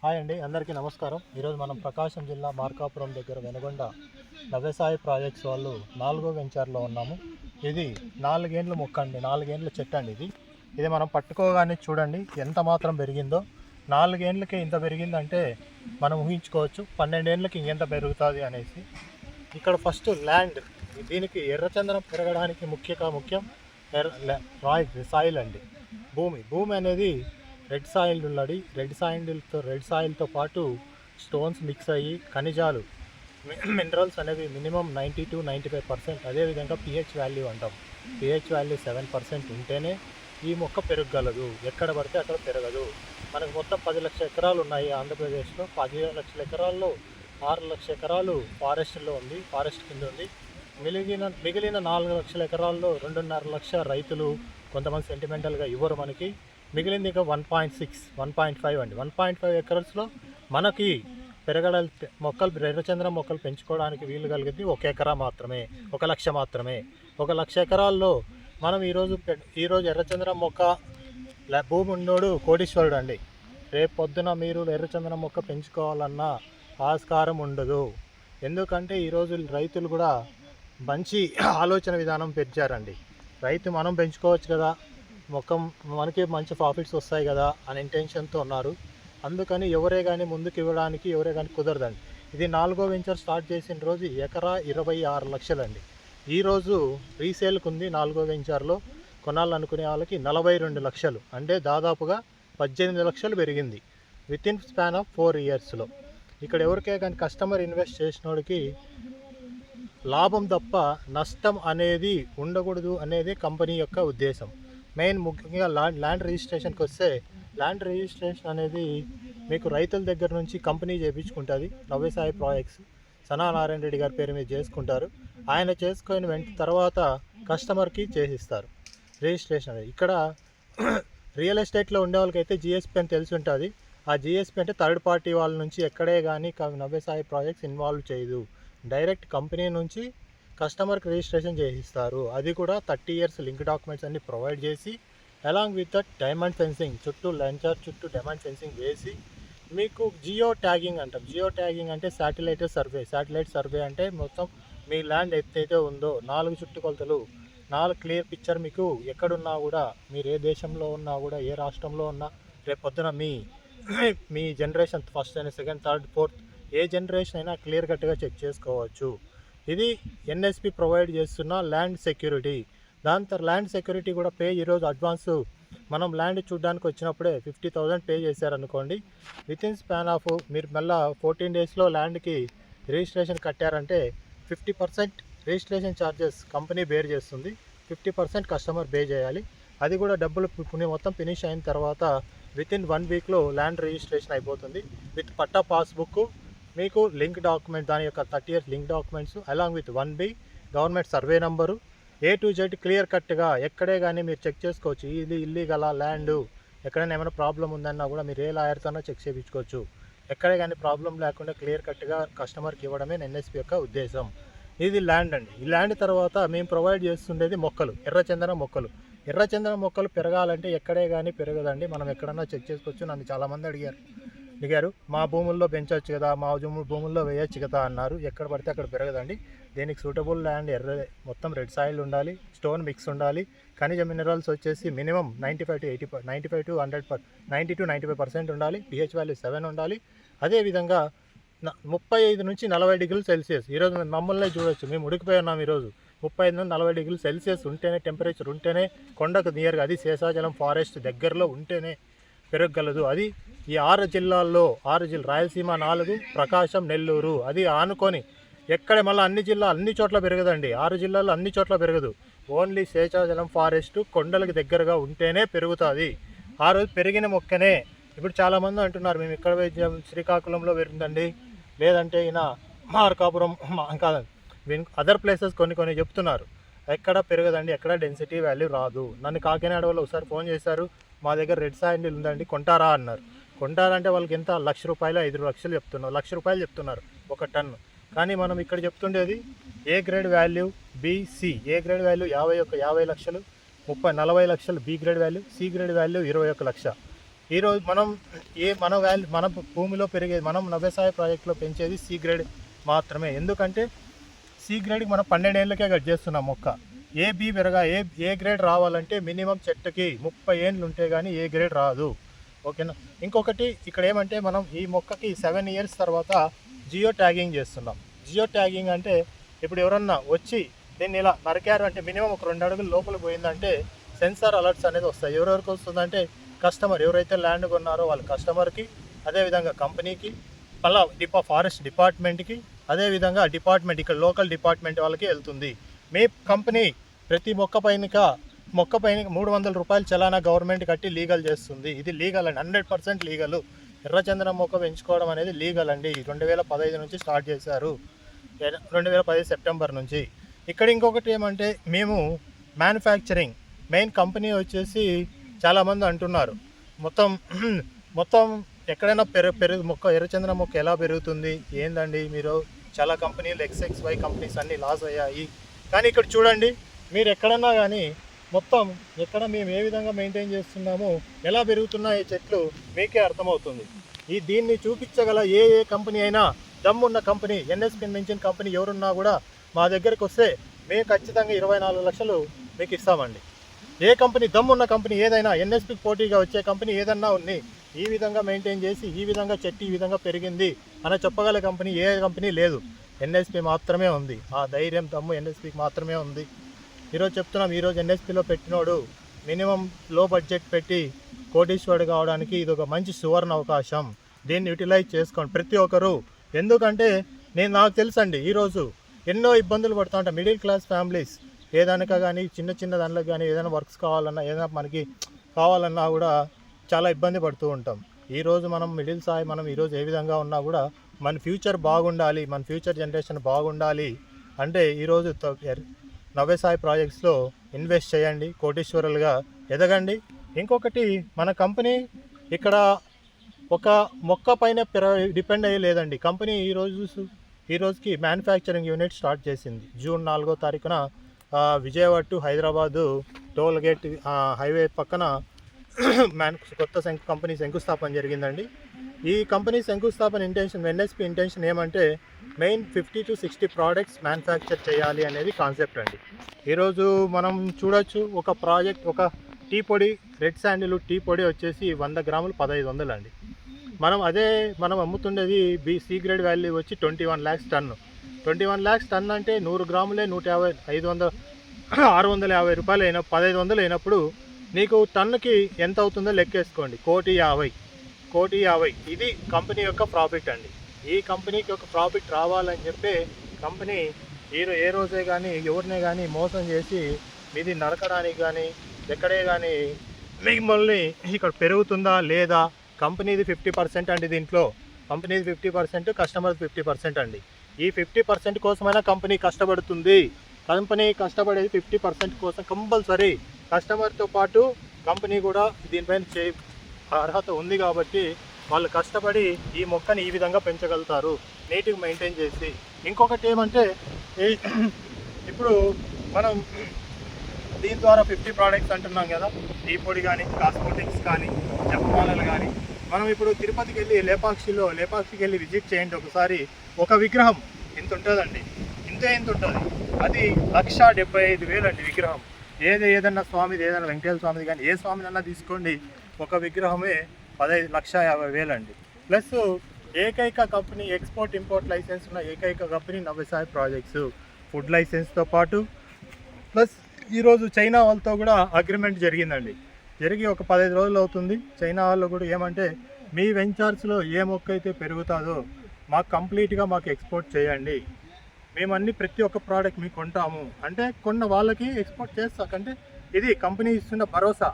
Hi అండి, అందరికీ నమస్కారం. ఈరోజు మనం ప్రకాశం జిల్లా మార్కాపురం దగ్గర వెనగొండ వ్యవసాయ ప్రాజెక్ట్స్ వాళ్ళు 4వ వెంచర్లో ఉన్నాము. ఇది 4 ఏండ్ల మొక్క అండి, 4 ఏండ్ల చెట్టు అండి. ఇది మనం పట్టుకోగానే చూడండి ఎంత మాత్రం పెరిగిందో. 4 ఏండ్లకి ఇంత పెరిగిందంటే మనం ఊహించుకోవచ్చు 12 ఏండ్లకి ఇంకెంత పెరుగుతుంది అనేసి. ఇక్కడ ఫస్ట్ ల్యాండ్, దీనికి ఎర్రచందనం పెరగడానికి ముఖ్యం సాయిల్ అండి. భూమి అనేది రెడ్ సాయిల్ ఉన్నది. రెడ్ సాయిల్తో పాటు స్టోన్స్ మిక్స్ అయ్యి ఖనిజాలు, మినరల్స్ అనేవి మినిమం 90 to 95%. అదేవిధంగా పిహెచ్ వాల్యూ అంటాం. పిహెచ్ వాల్యూ 7% ఉంటేనే ఈ మొక్క పెరగగలదు. ఎక్కడ పడితే అక్కడ పెరగదు. మనకు మొత్తం 10 లక్షల ఎకరాలు ఉన్నాయి ఆంధ్రప్రదేశ్లో. 15 లక్షల ఎకరాల్లో 6 లక్షల ఎకరాలు ఫారెస్ట్లో ఉంది, ఫారెస్ట్ కింద ఉంది. మిగిలిన 4 లక్షల ఎకరాల్లో 2.5 లక్షల రైతులు కొంతమంది సెంటిమెంటల్గా ఇవ్వరు మనకి. మిగిలింది ఇంకా 1.6, 1.5 అండి. 1.5 ఎకర్స్లో మనకి మొక్కలు ఎర్రచంద్రం మొక్కలు పెంచుకోవడానికి వీలు కలిగింది 1 ఎకరా మాత్రమే, 1 లక్ష మాత్రమే. 1 లక్ష ఎకరాల్లో మనం ఈరోజు ఎర్రచంద్రం మొక్క భూమి ఉన్నోడు కోటీశ్వరుడు అండి. రేపు పొద్దున మీరు ఎర్రచంద్రం మొక్క పెంచుకోవాలన్నా ఆస్కారం ఉండదు. ఎందుకంటే ఈరోజు రైతులు కూడా మంచి ఆలోచన విధానం పెంచారండి. మనం పెంచుకోవచ్చు కదా, మనకి మంచి ప్రాఫిట్స్ వస్తాయి కదా అనే ఇంటెన్షన్తో ఉన్నారు. అందుకని ఎవరే కానీ ముందుకు ఇవ్వడానికి ఎవరే కానీ కుదరదండి. ఇది 4వ వెంచర్ స్టార్ట్ చేసిన రోజు ఎకరా 26 లక్షలండి. ఈరోజు రీసేల్కి ఉంది 4వ వెంచర్లో. కొనాలనుకునే వాళ్ళకి 42 లక్షలు, అంటే దాదాపుగా 18 లక్షలు పెరిగింది వితిన్ స్పాన్ ఆఫ్ 4 ఇయర్స్లో. ఇక్కడ ఎవరికే కానీ కస్టమర్ ఇన్వెస్ట్ చేసినోడికి లాభం తప్ప నష్టం అనేది ఉండకూడదు అనేది కంపెనీ యొక్క ఉద్దేశం. ముఖ్యంగా ల్యాండ్ రిజిస్ట్రేషన్కి వస్తే, ల్యాండ్ రిజిస్ట్రేషన్ అనేది మీకు రైతుల దగ్గర నుంచి కంపెనీ చేయించుకుంటుంది. వ్యవసాయ ప్రాజెక్ట్స్ సనానారాయణ రెడ్డి గారి పేరు మీద చేసుకుంటారు. ఆయన చేసుకొని తర్వాత కస్టమర్కి చేసిస్తారు రిజిస్ట్రేషన్ అనేది. ఇక్కడ రియల్ ఎస్టేట్లో ఉండే వాళ్ళకైతే జిఎస్పీ అని తెలిసి ఉంటుంది. ఆ జిఎస్పీ అంటే థర్డ్ పార్టీ వాళ్ళ నుంచి ఎక్కడే కానీ వ్యవసాయ ప్రాజెక్ట్స్ ఇన్వాల్వ్ చేయదు. డైరెక్ట్ కంపెనీ నుంచి కస్టమర్కి రిజిస్ట్రేషన్ చేయిస్తారు. అది కూడా 30 years లింక్ డాక్యుమెంట్స్ అన్ని ప్రొవైడ్ చేసి, along with that diamond fencing చుట్టూ డైమండ్ ఫెన్సింగ్ వేసి, మీకు జియో ట్యాగింగ్ అంటాం. జియో ట్యాగింగ్ అంటే శాటిలైట్ సర్వే అంటే మొత్తం మీ ల్యాండ్ ఎత్తైతే ఉందో 4 చుట్టుకొలతలు, 4 క్లియర్ పిక్చర్ మీకు ఎక్కడున్నా కూడా, మీరు ఏ దేశంలో ఉన్నా కూడా, ఏ రాష్ట్రంలో ఉన్నా, రేపు పొద్దున మీ జనరేషన్ ఫస్ట్ అయినా సెకండ్ థర్డ్ ఫోర్త్ ఏ జనరేషన్ అయినా క్లియర్ కట్గా చెక్ చేసుకోవచ్చు. ఇది ఎన్ఎస్పి ప్రొవైడ్ చేస్తున్న ల్యాండ్ సెక్యూరిటీ. ల్యాండ్ సెక్యూరిటీ కూడా ఈరోజు అడ్వాన్స్ మనం ల్యాండ్ చూడడానికి వచ్చినప్పుడే 50,000 పే చేశారనుకోండి. వితిన్ స్పాన్ ఆఫ్ మీరు మళ్ళీ 14 daysలో ల్యాండ్కి రిజిస్ట్రేషన్ కట్టారంటే 50% రిజిస్ట్రేషన్ ఛార్జెస్ కంపెనీ బేర్ చేస్తుంది, 50% కస్టమర్ పే చేయాలి. అది కూడా డబ్బులు మొత్తం ఫినిష్ అయిన తర్వాత వితిన్ 1 weekలో ల్యాండ్ రిజిస్ట్రేషన్ అయిపోతుంది. విత్ పట్టా పాస్బుక్, మీకు లింక్ డాక్యుమెంట్, దాని యొక్క 30 years link documents, along with 1B government survey number, A to Z clear కట్గా ఎక్కడే కానీ మీరు చెక్ చేసుకోవచ్చు. ఇది ఇల్లీగల్ ల్యాండ్, ఎక్కడైనా ఏమైనా ప్రాబ్లం ఉందన్నా కూడా మీరు ఏ లాయర్తోనో చెక్ చేయించుకోవచ్చు. ఎక్కడే కానీ ప్రాబ్లం లేకుండా క్లియర్ కట్గా కస్టమర్కి ఇవ్వడమే ఎన్ఎస్పి యొక్క ఉద్దేశం. ఇది ల్యాండ్ అండి. ఈ ల్యాండ్ తర్వాత మేము ప్రొవైడ్ చేస్తుండేది మొక్కలు, ఎర్రచందనం మొక్కలు పెరగాలంటే ఎక్కడే కానీ పెరగదండి. మనం ఎక్కడన్నా చెక్ చేసుకోవచ్చు. నన్ను చాలామంది అడిగారు మా భూముల్లో పెంచవచ్చు కదా, మా భూముల్లో వేయచ్చు కదా అన్నారు. ఎక్కడ పడితే అక్కడ పెరగదండి. దీనికి సూటబుల్ ల్యాండ్ మొత్తం రెడ్ సాయిల్ ఉండాలి, స్టోన్ మిక్స్ ఉండాలి, ఖనిజ మినరల్స్ వచ్చేసి మినిమం 90 to 95% ఉండాలి, పిహెచ్ వాల్యూ 7 ఉండాలి. అదేవిధంగా 35 నుంచి 40 degrees Celsius. ఈరోజు మమ్మల్ని చూడొచ్చు, మేము ఉడికిపోయి ఉన్నాం. ఈరోజు 35 నుంచి 40 degrees Celsius ఉంటేనే, టెంపరేచర్ ఉంటేనే, కొండకు నియర్గా, అది శేషాచలం ఫారెస్ట్ దగ్గరలో ఉంటేనే పెరగగలదు. అది ఈ 6 జిల్లాల్లో, రాయలసీమ 4, ప్రకాశం, నెల్లూరు, అది ఆనుకొని ఎక్కడ మళ్ళీ అన్ని చోట్ల పెరగదండి. 6 జిల్లాల్లో అన్ని చోట్ల పెరగదు. ఓన్లీ శేషాచలం ఫారెస్ట్ కొండలకు దగ్గరగా ఉంటేనే పెరుగుతుంది. ఆ రోజు పెరిగిన మొక్కనే. ఇప్పుడు చాలామంది అంటున్నారు మేము ఇక్కడ శ్రీకాకుళంలో పెరుగుతుందండి, లేదంటే ఈయన మార్కాపురం కాదండి, అదర్ ప్లేసెస్ కొన్ని చెప్తున్నారు. ఎక్కడ పెరగదండి, ఎక్కడ డెన్సిటీ వాల్యూ రాదు. నన్ను కాకినాడ వాళ్ళు ఒకసారి ఫోన్ చేశారు, మా దగ్గర రెడ్ సాయిల్ ఉందండి కొంటారా అన్నారు. కొంటారంటే వాళ్ళకి ఎంత, ₹1,00,000 5 లక్షలు చెప్తున్నారు, ₹1,00,000 చెప్తున్నారు 1 టన్ను. కానీ మనం ఇక్కడ చెప్తుండేది A grade value, B C. A grade value 50 లక్షలు, 40 లక్షలు, B grade value, C grade value 21 lakh. ఈరోజు మన భూమిలో పెరిగేది, మనం వ్యవసాయ ప్రాజెక్టులో పెంచేది సి గ్రేడ్ మాత్రమే. ఎందుకంటే సి గ్రేడ్కి మనం 12 ఏళ్ళకే కట్ చేస్తున్నాం మొక్క. ఏ బి పెరగా ఏ గ్రేడ్ రావాలంటే మినిమం చెట్టుకి 30 ఏళ్ళు ఉంటే కానీ ఏ గ్రేడ్ రాదు. ఓకేనా. ఇంకొకటి ఇక్కడ ఏమంటే మనం ఈ మొక్కకి 7 ఇయర్స్ తర్వాత జియో ట్యాగింగ్ చేస్తున్నాం. జియో ట్యాగింగ్ అంటే ఇప్పుడు ఎవరన్నా వచ్చి దీన్ని ఇలా నరికారు అంటే మినిమం ఒక 2 అడుగుల లోపల పోయిందంటే సెన్సార్ అలర్ట్స్ అనేది వస్తాయి. ఎవరెవరికి వస్తుందంటే కస్టమర్, ఎవరైతే ల్యాండ్ కొన్నారో వాళ్ళ కస్టమర్కి, అదేవిధంగా కంపెనీకి, మళ్ళీ ఫారెస్ట్ డిపార్ట్మెంట్కి, అదేవిధంగా డిపార్ట్మెంట్ ఇక్కడ లోకల్ డిపార్ట్మెంట్ వాళ్ళకి వెళ్తుంది. మీ కంపెనీ ప్రతి మొక్క పైన 300 రూపాయలు చలానా గవర్నమెంట్ కట్టి లీగల్ చేస్తుంది. ఇది లీగల్ అండి, 100% లీగల్. ఎర్రచందనం మొక్క పెంచుకోవడం అనేది లీగల్ అండి. 2015 నుంచి స్టార్ట్ చేశారు, 2015 సెప్టెంబర్ నుంచి. ఇక్కడ ఇంకొకటి ఏమంటే మేము మ్యానుఫ్యాక్చరింగ్ మెయిన్ కంపెనీ వచ్చేసి చాలామంది అంటున్నారు మొత్తం ఎక్కడైనా పెరుగు మొక్క, ఎర్రచందనం మొక్క ఎలా పెరుగుతుంది ఏందండి మీరు, చాలా కంపెనీలు XXY కంపెనీస్ అన్నీ లాస్ అయ్యాయి. కానీ ఇక్కడ చూడండి, మీరు ఎక్కడన్నా కానీ మొత్తం ఎక్కడ మేము ఏ విధంగా మెయింటైన్ చేస్తున్నామో, ఎలా పెరుగుతున్నాయి చెట్లు మీకే అర్థమవుతుంది. దీన్ని చూపించగల ఏ కంపెనీ అయినా, దమ్మున్న కంపెనీ, NSPని మించిన కంపెనీ ఎవరున్నా కూడా మా దగ్గరికి వస్తే మేము ఖచ్చితంగా 24 లక్షలు మీకు ఇస్తామండి. ఏ కంపెనీ, దమ్మున్న కంపెనీ ఏదైనా, NSPకి పోటీగా వచ్చే కంపెనీ ఏదన్నా ఉంది, ఈ విధంగా మెయింటైన్ చేసి ఈ విధంగా చెట్టు ఈ విధంగా పెరిగింది అని చెప్పగల కంపెనీ ఏ కంపెనీ లేదు, NSP మాత్రమే ఉంది. ఆ ధైర్యం, దమ్ము NSPకి మాత్రమే ఉంది. ఈరోజు చెప్తున్నాం, ఈరోజు NSPలో పెట్టినోడు మినిమం లో బడ్జెట్ పెట్టి కోటీశ్వరుడు కావడానికి ఇది ఒక మంచి సువర్ణ అవకాశం. దీన్ని యూటిలైజ్ చేసుకోండి ప్రతి ఒక్కరు. ఎందుకంటే నాకు తెలుసండి, ఈరోజు ఎన్నో ఇబ్బందులు పడుతూ ఉంటాం మిడిల్ క్లాస్ ఫ్యామిలీస్. ఏదైనా కానీ చిన్న దాంట్లో కానీ ఏదైనా వర్క్స్ కావాలన్నా, ఏదైనా మనకి కావాలన్నా కూడా చాలా ఇబ్బంది పడుతూ ఉంటాం. ఈరోజు మనం మిడిల్ స్థాయి, మనం ఈరోజు ఏ విధంగా ఉన్నా కూడా మన ఫ్యూచర్ బాగుండాలి, మన ఫ్యూచర్ జనరేషన్ బాగుండాలి అంటే ఈరోజు వ్యవసాయ ప్రాజెక్ట్స్లో ఇన్వెస్ట్ చేయండి, కోటీశ్వరులుగా ఎదగండి. ఇంకొకటి, మన కంపెనీ ఇక్కడ ఒక మొక్క పైన డిపెండ్ అయ్యే లేదండి. కంపెనీ ఈ రోజుకి మ్యానుఫ్యాక్చరింగ్ యూనిట్ స్టార్ట్ చేసింది. జూన్ 4వ తారీఖున Vijayawada to Hyderabad toll gate highway పక్కన కొత్త కంపెనీ శంకుస్థాపన జరిగిందండి. ఈ కంపెనీ శంకుస్థాపన ఇంటెన్షన్, NSP ఇంటెన్షన్ ఏమంటే మెయిన్ 50 to 60 ప్రోడక్ట్స్ మ్యానుఫ్యాక్చర్ చేయాలి అనేది కాన్సెప్ట్ అండి. ఈరోజు మనం చూడొచ్చు, ఒక ప్రాజెక్ట్, ఒక టీ పొడి, రెడ్ శాండిల్ టీ పొడి వచ్చేసి 100 గ్రాములు 1500 అండి. మనం అమ్ముతుండేది సి గ్రేడ్ వాల్యూ వచ్చి 21 lakhs టన్ను. 21 lakhs టన్ అంటే 100 గ్రాములే 150, 650 రూపాయలు 1500 అయినప్పుడు నీకు టన్నుకి ఎంత అవుతుందో లెక్కేసుకోండి. 1,50,00,000. ఇది కంపెనీ యొక్క ప్రాఫిట్ అండి. ఈ కంపెనీకి ఒక ప్రాఫిట్ రావాలని చెప్పి కంపెనీ ఏ రోజే కానీ ఎవరినే కానీ మోసం చేసి మీది నరకడానికి కానీ ఎక్కడే కానీ మిమ్మల్ని ఇక్కడ పెరుగుతుందా లేదా, కంపెనీది 50% అండి. దీంట్లో కంపెనీది 50%, కస్టమర్ది 50% అండి. ఈ 50% కోసమైనా కంపెనీ కష్టపడుతుంది. కంపెనీ కష్టపడేది 50% కోసం. కంపల్సరీ కస్టమర్తో పాటు కంపెనీ కూడా దీనిపైన అర్హత ఉంది కాబట్టి వాళ్ళు కష్టపడి ఈ మొక్కని ఈ విధంగా పెంచగలుగుతారు, నీట్గా మెయింటైన్ చేసి. ఇంకొకటి ఏమంటే ఇప్పుడు మనం దీని ద్వారా 50 ప్రోడక్ట్స్ అంటున్నాం కదా, టీ పొడి కానీ, కాస్మోటిక్స్ కానీ, జపమాలలు కానీ. మనం ఇప్పుడు తిరుపతికి వెళ్ళి లేపాక్షికి వెళ్ళి విజిట్ చేయండి ఒకసారి. ఒక విగ్రహం ఇంత ఉంటుందండి, ఇంత ఉంటుంది. అది 1,75,000 అండి విగ్రహం. ఏదన్నా స్వామిది, ఏదైనా వెంకటేశ్వర స్వామిది కానీ ఏ స్వామినన్నా తీసుకోండి, ఒక విగ్రహమే 1,50,000 అండి. ప్లస్ ఏకైక కంపెనీ, ఎక్స్పోర్ట్ ఇంపోర్ట్ లైసెన్స్ ఉన్న ఏకైక కంపెనీ వ్యవసాయ ప్రాజెక్ట్స్, ఫుడ్ లైసెన్స్తో పాటు. ప్లస్ ఈరోజు చైనా వాళ్ళతో కూడా అగ్రిమెంట్ జరిగిందండి. జరిగి ఒక 15 రోజులు అవుతుంది. చైనా వాళ్ళు కూడా ఏమంటే, మీ వెంచర్స్లో ఏ మొక్క అయితే పెరుగుతుందో మాకు కంప్లీట్గా ఎక్స్పోర్ట్ చేయండి, మేము ప్రతి ఒక్క ప్రోడక్ట్ మీకు కొంటాము అంటే కొన్న వాళ్ళకి ఎక్స్పోర్ట్ చేస్తాకంటే ఇది కంపెనీ ఇస్తున్న భరోసా.